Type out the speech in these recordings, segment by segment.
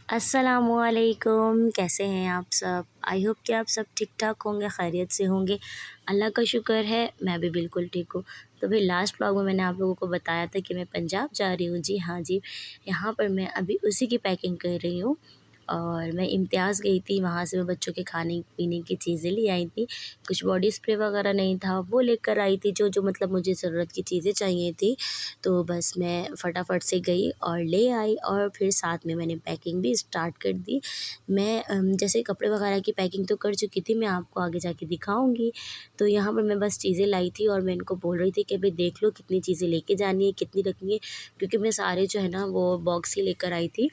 अस्सलामुअलैकुम, कैसे हैं आप सब? आई होप कि आप सब ठीक-ठाक होंगे, खैरियत से होंगे। अल्लाह का शुक्र है, मैं भी बिल्कुल ठीक हूँ। तो भाई लास्ट व्लॉग में मैंने आप लोगों को बताया था कि मैं पंजाब जा रही हूँ। जी हाँ जी, यहाँ पर मैं अभी उसी की पैकिंग कर रही हूँ और मैं इम्तियाज़ गई थी, वहाँ से मैं बच्चों के खाने-पीने की चीज़ें ले आई थी। कुछ बॉडी स्प्रे वगैरह नहीं था, वो लेकर आई थी जो मतलब मुझे ज़रूरत की चीज़ें चाहिए थी। तो बस मैं फटाफट से गई और ले आई और फिर साथ में मैंने पैकिंग भी स्टार्ट कर दी। मैं जैसे कपड़े वगैरह की पैकिंग तो कर चुकी थी, मैं आपको आगे जाके दिखाऊँगी। तो यहाँ पर मैं बस चीज़ें लाई थी और मैं इनको बोल रही थी कि भई देख लो कितनी चीज़ें लेके जानी है, कितनी रखनी है, क्योंकि मैं सारे जो है ना वो बॉक्स ही लेकर आई थी।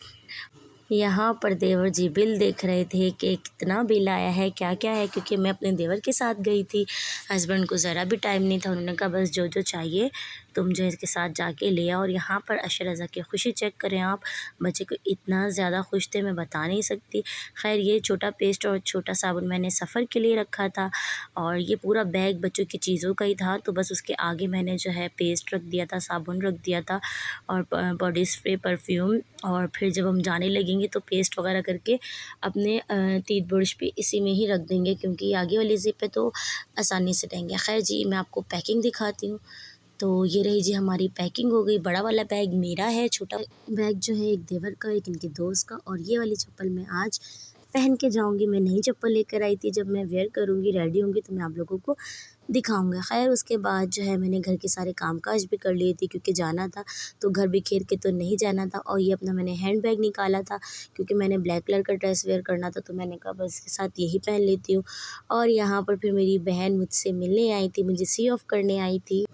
यहाँ पर देवर जी बिल देख रहे थे कि कितना बिल आया है, क्या-क्या है, क्योंकि मैं अपने देवर के साथ गई थी। हस्बैंड को ज़रा भी टाइम नहीं था, उन्होंने कहा बस जो-जो चाहिए तुम जो है इसके साथ जाके ले आओ। और यहाँ पर अशरज़ा की खुशी चेक करें आप, बच्चे को इतना ज़्यादा खुश थे मैं बता नहीं सकती। ख़ैर ये छोटा पेस्ट और छोटा साबुन मैंने सफ़र के लिए रखा था और ये पूरा बैग बच्चों की चीज़ों का ही था, तो बस उसके आगे मैंने जो है पेस्ट रख दिया था, साबुन रख दिया था और बॉडी स्प्रे, परफ्यूम। और फिर जब हम जाने लगेंगे तो पेस्ट वगैरह करके अपने तीत बुर्श पे इसी में ही रख देंगे, क्योंकि आगे वाली ज़िप पे तो आसानी से रहेंगे। खैर जी, मैं आपको पैकिंग दिखाती हूँ। तो ये रही जी हमारी पैकिंग हो गई। बड़ा वाला बैग मेरा है, छोटा बैग जो है एक देवर का, एक इनके दोस्त का, और ये वाली चप्पल मैं आज पहन के जाऊँगी। मैं नई चप्पल लेकर आई थी, जब मैं वेयर करूँगी, रेडी होंगी तो मैं आप लोगों को दिखाऊँगा। ख़ैर उसके बाद जो है मैंने घर के सारे काम-काज भी कर लिए थे, क्योंकि जाना था तो घर बिखेर के तो नहीं जाना था। और ये अपना मैंने हैंड बैग निकाला था, क्योंकि मैंने ब्लैक कलर का ड्रेस वेयर करना था, तो मैंने कहा बस इसके साथ यही पहन लेती हूँ। और यहाँ पर फिर मेरी बहन मुझसे मिलने आई थी, मुझे सी ऑफ करने आई थी।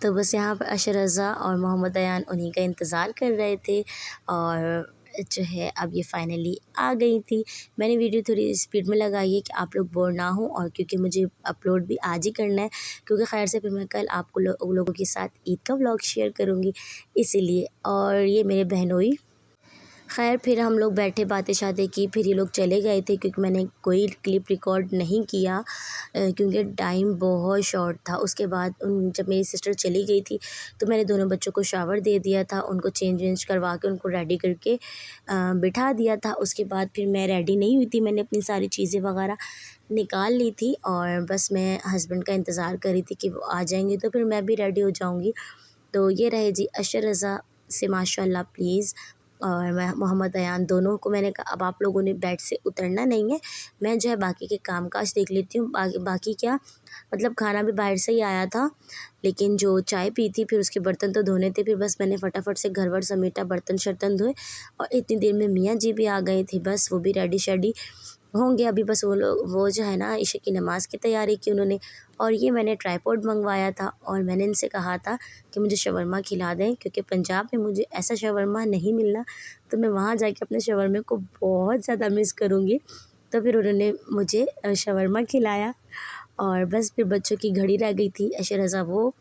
तो बस यहाँ पर अशरज़ा और मोहम्मद अयान उन्हीं का इंतज़ार कर रहे थे और जो है अब ये फ़ाइनली आ गई थी। मैंने वीडियो थोड़ी स्पीड में लगाई है कि आप लोग बोर ना हो, और क्योंकि मुझे अपलोड भी आज ही करना है, क्योंकि ख़ैर से फिर मैं कल आपको लोगों के साथ ईद का व्लॉग शेयर करूँगी इसीलिए। और ये मेरे बहनोई। ख़ैर फिर हम लोग बैठे बातें-शातें की, फिर ये लोग चले गए थे, क्योंकि मैंने कोई क्लिप रिकॉर्ड नहीं किया क्योंकि टाइम बहुत शॉर्ट था। उसके बाद जब मेरी सिस्टर चली गई थी तो मैंने दोनों बच्चों को शावर दे दिया था, उनको चेंज वेंज करवा के उनको रेडी करके बिठा दिया था। उसके बाद फिर मैं रेडी नहीं हुई थी, मैंने अपनी सारी चीज़ें वगैरह निकाल ली थी और बस मैं हस्बैंड का इंतज़ार कर रही थी कि वो आ जाएँगे तो फिर मैं भी रेडी हो जाऊँगी। तो ये रहे जी अशरज़ा से माशाल्लाह प्लीज़, और मैं मोहम्मद अयान दोनों को मैंने कहा अब आप लोगों ने बेड से उतरना नहीं है, मैं जो है बाकी के काम-काज देख लेती हूँ। बाकी क्या, मतलब खाना भी बाहर से ही आया था, लेकिन जो चाय पी थी फिर उसके बर्तन तो धोने थे। फिर बस मैंने फटाफट से घर-वर समेटा, बर्तन-शर्तन धोए और इतनी देर में मियाँ जी भी आ गए थे। बस वो भी रेडी-शेडी होंगे अभी, बस वो जो है ना इशा की नमाज़ की तैयारी की उन्होंने। और ये मैंने ट्राइपॉड मंगवाया था और मैंने इनसे कहा था कि मुझे शवरमा खिला दें, क्योंकि पंजाब में मुझे ऐसा शवरमा नहीं मिलना, तो मैं वहाँ जाके अपने शवरमे को बहुत ज़्यादा मिस करूँगी। तो फिर उन्होंने मुझे शवरमा खिलाया और बस फिर बच्चों की घड़ी रह गई थी, अशरज़ा वो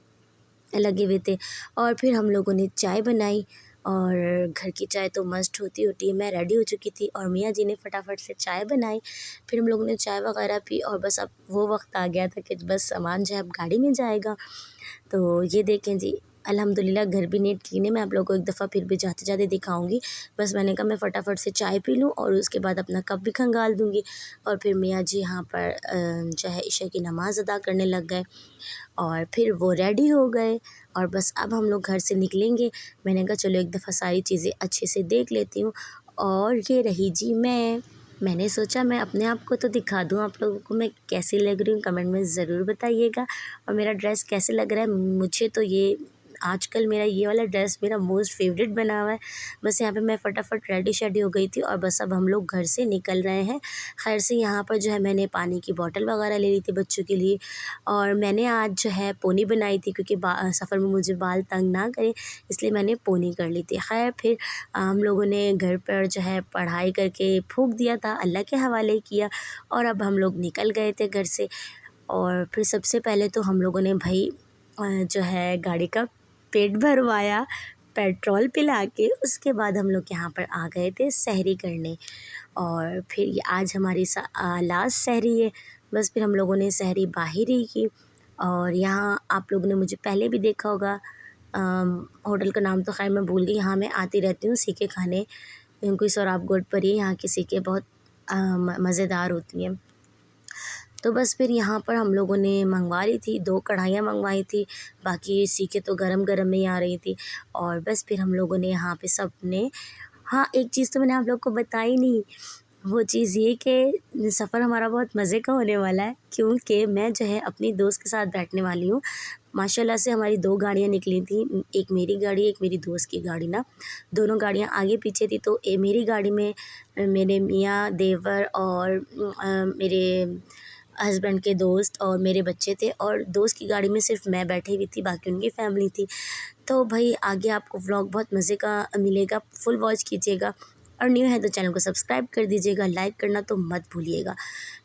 लगे हुए थे। और फिर हम लोगों ने चाय बनाई और घर की चाय तो मस्ट होती होती है। मैं रेडी हो चुकी थी और मियाँ जी ने फटाफट से चाय बनाई। फिर हम लोगों ने चाय वगैरह पी और बस अब वो वक्त आ गया था कि बस सामान जो है अब गाड़ी में जाएगा। तो ये देखें जी, अल्हम्दुलिल्लाह घर भी नीट क्लीन है। मैं आप लोगों को एक दफ़ा फिर भी जाते-जाते दिखाऊँगी। बस मैंने कहा मैं फटाफट से चाय पी लूँ और उसके बाद अपना कप भी खंगाल दूँगी। और फिर मियाँ जी यहाँ पर जो है इशा की नमाज़ अदा करने लग गए और फिर वो रेडी हो गए और बस अब हम लोग घर से निकलेंगे। मैंने कहा चलो एक दफ़ा सारी चीज़ें अच्छे से देख लेती हूँ। और ये रही जी मैंने सोचा मैं अपने आप को तो दिखा दूँ आप लोगों को, मैं कैसी लग रही हूँ कमेंट में ज़रूर बताइएगा। और मेरा ड्रेस कैसे लग रहा है, मुझे तो ये आजकल मेरा ये वाला ड्रेस मेरा मोस्ट फेवरेट बना हुआ है। बस यहाँ पे मैं फटाफट रेडी शेडी हो गई थी और बस अब हम लोग घर से निकल रहे हैं। खैर से यहाँ पर जो है मैंने पानी की बॉटल वगैरह ले ली थी बच्चों के लिए और मैंने आज जो है पोनी बनाई थी, क्योंकि सफ़र में मुझे बाल तंग ना करे इसलिए मैंने पोनी कर ली थी। खैर फिर हम लोगों ने घर पर जो है पढ़ाई करके फूँक दिया था, अल्लाह के हवाले किया और अब हम लोग निकल गए थे घर से। और फिर सबसे पहले तो हम लोगों ने भाई जो है गाड़ी का पेट भरवाया पेट्रोल पिला के, उसके बाद हम लोग यहाँ पर आ गए थे सहरी करने। और फिर ये आज हमारी लास्ट सहरी है। बस फिर हम लोगों ने सहरी बाहर ही की और यहाँ आप लोगों ने मुझे पहले भी देखा होगा होटल का नाम तो खैर मैं भूल गई। यहाँ मैं आती रहती हूँ सीखे खाने, कोई सोराब गोड पर ही यहाँ की सीखें बहुत मज़ेदार होती हैं। तो बस फिर यहाँ पर हम लोगों ने मंगवा ली थी, 2 कढ़ाइयाँ मंगवाई थी, बाकी सीखें तो गरम-गरम में ही आ रही थी। और बस फिर हम लोगों ने यहाँ पे सबने, हाँ, एक चीज़ तो मैंने आप लोग को बताई नहीं, वो चीज़ ये कि सफ़र हमारा बहुत मज़े का होने वाला है, क्योंकि मैं जो है अपनी दोस्त के साथ बैठने वाली हूँ। माशाल्लाह से हमारी 2 गाड़ियाँ निकली थी, एक मेरी गाड़ी, एक मेरी दोस्त की गाड़ी ना। दोनों गाड़ियाँ आगे-पीछे थी, तो मेरी गाड़ी में मेरे मियाँ, देवर और मेरे हस्बैंड के दोस्त और मेरे बच्चे थे, और दोस्त की गाड़ी में सिर्फ मैं बैठी हुई थी, बाकी उनकी फैमिली थी। तो भाई आगे आपको व्लॉग बहुत मज़े का मिलेगा, फुल वॉच कीजिएगा, और न्यू है तो चैनल को सब्सक्राइब कर दीजिएगा, लाइक करना तो मत भूलिएगा।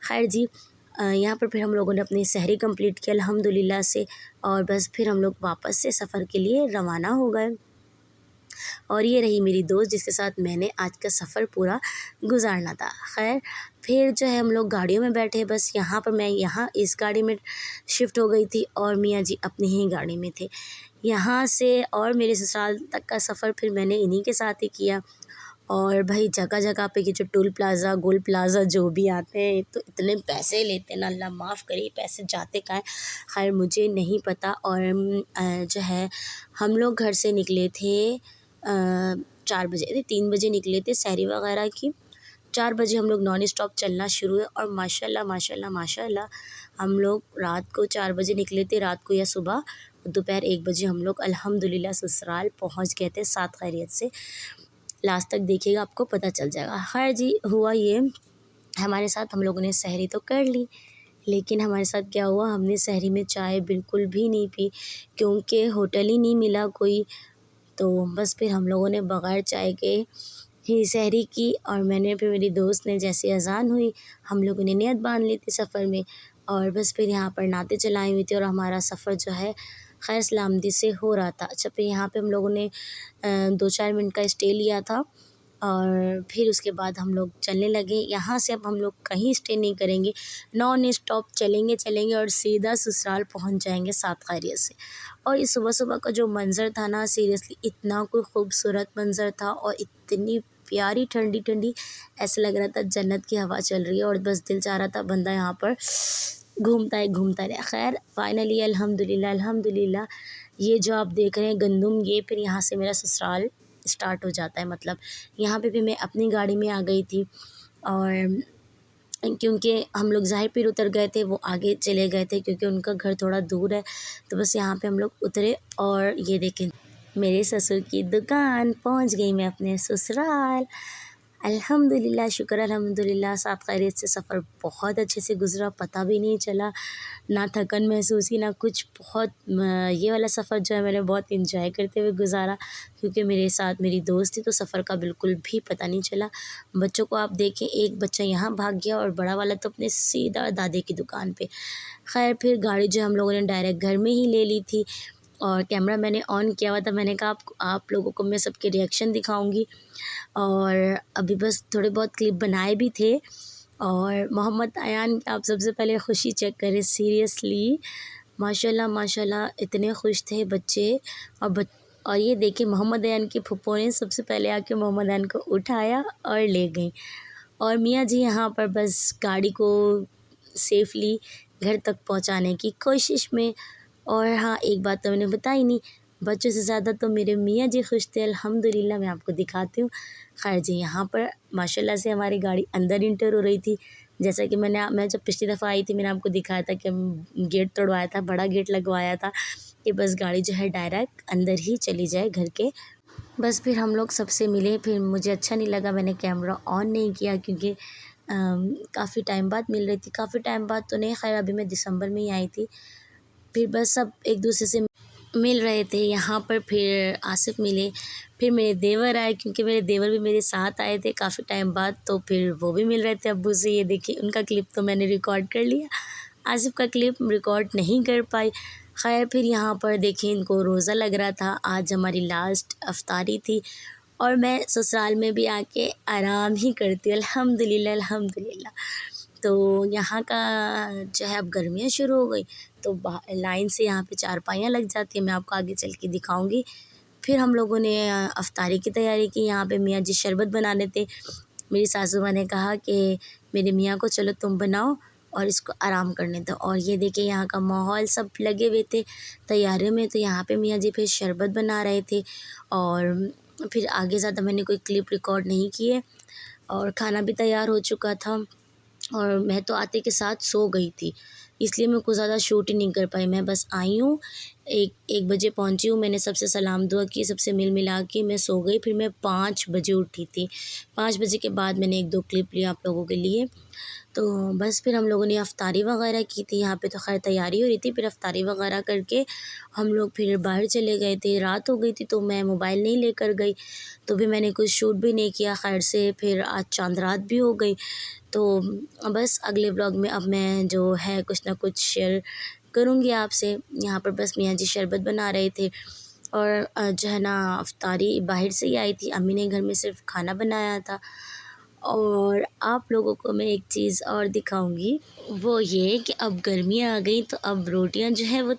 खैर जी, यहाँ पर फिर हम लोगों ने अपनी सहरी कंप्लीट किया अल्हम्दुलिल्लाह से, और बस फिर हम लोग वापस से सफ़र के लिए रवाना हो गए। और ये रही मेरी दोस्त जिसके साथ मैंने आज का सफ़र पूरा गुजारना था। खैर फिर जो है हम लोग गाड़ियों में बैठे, बस यहाँ पर मैं यहाँ इस गाड़ी में शिफ्ट हो गई थी और मियाँ जी अपनी ही गाड़ी में थे। यहाँ से और मेरे ससुराल तक का सफ़र फिर मैंने इन्हीं के साथ ही किया। और भाई जगह-जगह पे ये जो टोल प्लाज़ा, गोल प्लाज़ा जो भी आते हैं, तो इतने पैसे लेते हैं ना, अल्लाह माफ़ करे पैसे जाते कहाँ हैं, खैर मुझे नहीं पता। और जो है हम लोग घर से निकले थे 4 बजे, नहीं 3 बजे निकले थे सहरी वगैरह की। 4 बजे हम लोग नॉन स्टॉप चलना शुरू हुए, और माशाल्लाह माशाल्लाह माशाल्लाह हम लोग रात को 4 बजे निकले थे, रात को या सुबह दोपहर 1 बजे हम लोग अल्हम्दुलिल्लाह ससुराल पहुँच गए थे सात खैरियत से। लास्ट तक देखिएगा, आपको पता चल जाएगा। खैर जी, हुआ ये हमारे साथ, हम लोगों ने सहरी तो कर ली, लेकिन हमारे साथ क्या हुआ, हमने सहरी में चाय बिल्कुल भी नहीं पी, क्योंकि होटल ही नहीं मिला कोई। तो बस फिर हम लोगों ने बग़ैर चाय के ही सहरी की, और मैंने फिर मेरी दोस्त ने, जैसे अज़ान हुई हम लोगों ने नियत बांध ली थी सफ़र में, और बस फिर यहाँ पर नाते चलाई हुई थी, और हमारा सफ़र जो है खैर सलामती से हो रहा था। अच्छा, फिर यहाँ पे हम लोगों ने 2-4 मिनट का स्टे लिया था, और फिर उसके बाद हम लोग चलने लगे। यहाँ से अब हम लोग कहीं स्टे नहीं करेंगे, नॉन स्टॉप चलेंगे चलेंगे और सीधा ससुराल पहुँच जाएंगे सात खैरियत से। और ये सुबह-सुबह का जो मंज़र था ना, सीरियसली इतना कोई खूबसूरत मंज़र था, और इतनी प्यारी ठंडी-ठंडी, ऐसा लग रहा था जन्नत की हवा चल रही है, और बस दिल चाह रहा था बंदा यहाँ पर घूमता रहे। खैर फाइनली अल्हम्दुलिल्लाह अल्हम्दुलिल्लाह, ये जो आप देख रहे हैं गंदम, ये फिर यहाँ से मेरा ससुराल स्टार्ट हो जाता है। मतलब यहाँ पे भी मैं अपनी गाड़ी में आ गई थी, और क्योंकि हम लोग ज़ाहिर पीर उतर गए थे, वो आगे चले गए थे क्योंकि उनका घर थोड़ा दूर है। तो बस यहाँ पे हम लोग उतरे, और ये देखें मेरे ससुर की दुकान, पहुँच गई मैं अपने ससुराल। अल्हम्दुलिल्लाह, शुक्र अल्हम्दुलिल्लाह, सात खैरियत से सफ़र बहुत अच्छे से गुज़रा, पता भी नहीं चला, ना थकन महसूस की ना कुछ। बहुत ये वाला सफ़र जो है मैंने बहुत एंजॉय करते हुए गुज़ारा, क्योंकि मेरे साथ मेरी दोस्त थी, तो सफ़र का बिल्कुल भी पता नहीं चला। बच्चों को आप देखें, एक बच्चा यहाँ भाग गया और बड़ा वाला तो अपने सीधा दादी की दुकान पे। खैर फिर गाड़ी जो हम लोगों ने डायरेक्ट घर में ही ले ली थी, और कैमरा मैंने ऑन किया हुआ था। मैंने कहा आप लोगों को मैं सबके रिएक्शन दिखाऊंगी, और अभी बस थोड़े बहुत क्लिप बनाए भी थे। और मोहम्मद अयान, आप सबसे पहले खुशी चेक करें, सीरियसली माशाल्लाह माशाल्लाह इतने खुश थे बच्चे। और ये देखिए मोहम्मद अयान की फूफो ने सबसे पहले आके मोहम्मद अयान को उठाया और ले गई, और मियाँ जी यहाँ पर बस गाड़ी को सेफ़ली घर तक पहुँचाने की कोशिश में। और हाँ, एक बात तो मैंने बताई नहीं, बच्चों से ज़्यादा तो मेरे मियाँ जी खुश थे अल्हम्दुलिल्लाह। मैं आपको दिखाती हूँ। खैर जी, यहाँ पर माशाल्लाह से हमारी गाड़ी अंदर इंटर हो रही थी। जैसा कि मैं जब पिछली दफ़ा आई थी, मैंने आपको दिखाया था कि हम गेट तोड़वाया था, बड़ा गेट लगवाया था, कि बस गाड़ी जो है डायरेक्ट अंदर ही चली जाए घर के। बस फिर हम लोग सबसे मिले, फिर मुझे अच्छा नहीं लगा, मैंने कैमरा ऑन नहीं किया, क्योंकि काफ़ी टाइम बाद मिल रही थी। काफ़ी टाइम बाद तो नहीं, खैर अभी मैं दिसंबर में ही आई थी। फिर बस सब एक दूसरे से मिल रहे थे यहाँ पर। फिर आसिफ़ मिले, फिर मेरे देवर आए, क्योंकि मेरे देवर भी मेरे साथ आए थे काफ़ी टाइम बाद, तो फिर वो भी मिल रहे थे अब्बू से। ये देखिए, उनका क्लिप तो मैंने रिकॉर्ड कर लिया, आसिफ़ का क्लिप रिकॉर्ड नहीं कर पाई। खैर फिर यहाँ पर देखिए, इनको रोज़ा लग रहा था, आज हमारी लास्ट अफ्तारी थी, और मैं ससुराल में भी आके आराम ही करती हूँ अल्हम्दुलिल्लाह अल्हम्दुलिल्लाह। तो यहाँ का जो है अब गर्मियाँ शुरू हो गई तो लाइन से यहाँ पे चारपाइयाँ लग जाती है, मैं आपको आगे चल के दिखाऊंगी। फिर हम लोगों ने अफ्तारी की तैयारी की। यहाँ पे मियाँ जी शरबत बनाने थे। मेरी सासू माँ ने कहा कि मेरे मियाँ को चलो तुम बनाओ और इसको आराम करने दो। और ये देखिए यहाँ का माहौल, सब लगे हुए थे तैयारियों में। तो यहाँ पे मियाँ जी फिर शरबत बना रहे थे और फिर आगे ज़्यादा मैंने कोई क्लिप रिकॉर्ड नहीं किए और खाना भी तैयार हो चुका था और मैं तो आते के साथ सो गई थी, इसलिए मैं कुछ ज़्यादा शूट ही नहीं कर पाई। मैं बस आई हूँ, 1 बजे पहुँची हूँ, मैंने सबसे सलाम दुआ की, सबसे मिल मिला के मैं सो गई। फिर मैं 5 बजे उठी थी। 5 बजे के बाद मैंने 1-2 क्लिप लिए आप लोगों के लिए। तो बस फिर हम लोगों ने अफ्तारी वगैरह की थी। यहाँ पे तो खैर तैयारी हो रही थी, फिर अफ्तारी वगैरह करके हम लोग फिर बाहर चले गए थे। रात हो गई थी तो मैं मोबाइल नहीं लेकर गई, तो भी मैंने कुछ शूट भी नहीं किया खैर से। फिर आज चाँद रात भी हो गई। तो बस अगले व्लॉग में अब मैं जो है कुछ ना कुछ शेयर करूँगी आपसे। यहाँ पर बस मियाँ जी शरबत बना रहे थे और जो है ना अफ्तारी बाहर से ही आई थी, अम्मी ने घर में सिर्फ खाना बनाया था। और आप लोगों को मैं एक चीज़ और दिखाऊंगी, वो ये कि अब गर्मियाँ आ गई तो अब रोटियां जो है वो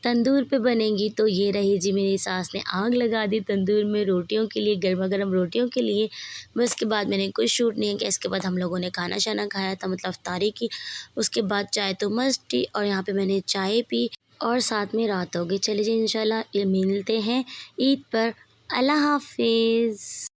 तंदूर पे बनेंगी। तो ये रही जी, मेरी सास ने आग लगा दी तंदूर में रोटियों के लिए, गर्मा गर्म रोटियों के लिए। बस के बाद मैंने कुछ शूट नहीं किया। इसके बाद हम लोगों ने खाना शाना खाया था, मतलब अफ्तारी की। उसके बाद चाय तो मस्त थी और यहाँ पे मैंने चाय पी और साथ में रात हो गई। चलिए जी, इंशाल्लाह मिलते हैं ईद पर। अल्लाह हाफिज़।